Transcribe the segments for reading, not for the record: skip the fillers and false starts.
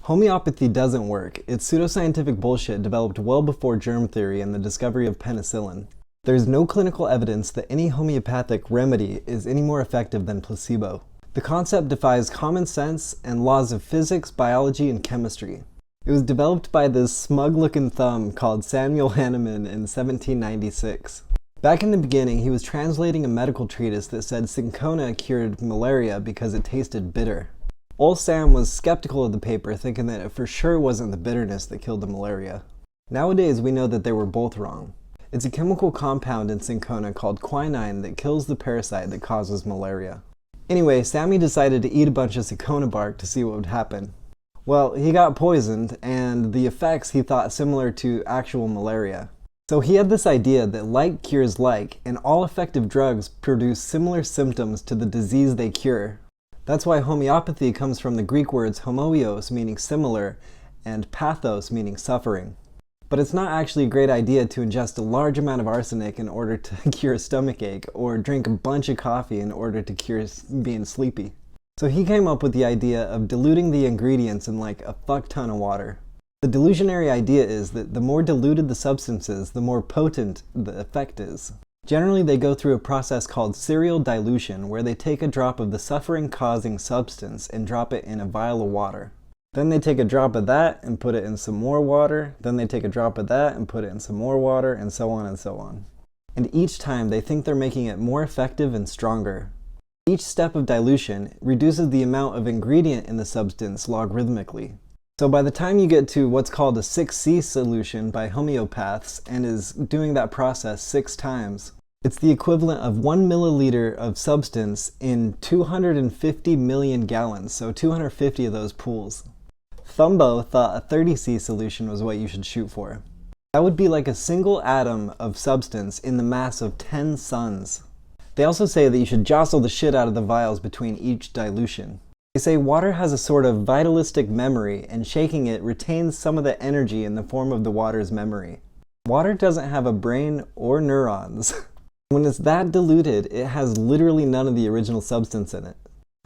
Homeopathy doesn't work. It's pseudoscientific bullshit developed well before germ theory and the discovery of penicillin. There's no clinical evidence that any homeopathic remedy is any more effective than placebo. The concept defies common sense and laws of physics, biology, and chemistry. It was developed by this smug-looking thumb called Samuel Hahnemann in 1796. Back in the beginning, he was translating a medical treatise that said cinchona cured malaria because it tasted bitter. Old Sam was skeptical of the paper, thinking that it for sure wasn't the bitterness that killed the malaria. Nowadays, we know that they were both wrong. It's a chemical compound in cinchona called quinine that kills the parasite that causes malaria. Anyway, Sammy decided to eat a bunch of cinchona bark to see what would happen. Well, he got poisoned, and the effects he thought similar to actual malaria. So he had this idea that like cures like, and all effective drugs produce similar symptoms to the disease they cure. That's why homeopathy comes from the Greek words homoios, meaning similar, and pathos, meaning suffering. But it's not actually a great idea to ingest a large amount of arsenic in order to cure a stomachache, or drink a bunch of coffee in order to cure being sleepy. So he came up with the idea of diluting the ingredients in like a fuck ton of water. The delusionary idea is that the more diluted the substance is, the more potent the effect is. Generally, they go through a process called serial dilution, where they take a drop of the suffering-causing substance and drop it in a vial of water. Then they take a drop of that and put it in some more water. Then they take a drop of that and put it in some more water, and so on and so on. And each time, they think they're making it more effective and stronger. Each step of dilution reduces the amount of ingredient in the substance logarithmically. So by the time you get to what's called a 6C solution by homeopaths and is doing that process 6 times, it's the equivalent of 1 milliliter of substance in 250 million gallons, so 250 of those pools. Thumbo thought a 30C solution was what you should shoot for. That would be like a single atom of substance in the mass of 10 suns. They also say that you should jostle the shit out of the vials between each dilution. They say water has a sort of vitalistic memory, and shaking it retains some of the energy in the form of the water's memory. Water doesn't have a brain or neurons. When it's that diluted, it has literally none of the original substance in it.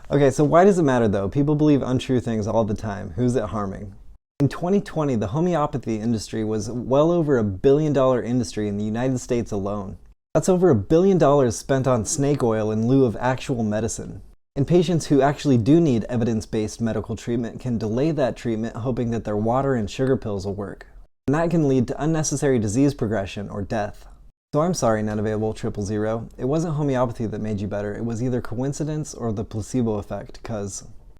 Okay, so why does it matter though? People believe untrue things all the time. Who's it harming? In 2020, the homeopathy industry was well over $1 billion industry in the United States alone. That's over $1 billion spent on snake oil in lieu of actual medicine. And patients who actually do need evidence-based medical treatment can delay that treatment hoping that their water and sugar pills will work. And that can lead to unnecessary disease progression or death. So I'm sorry, not available 000. It wasn't homeopathy that made you better. It was either coincidence or the placebo effect, 'cause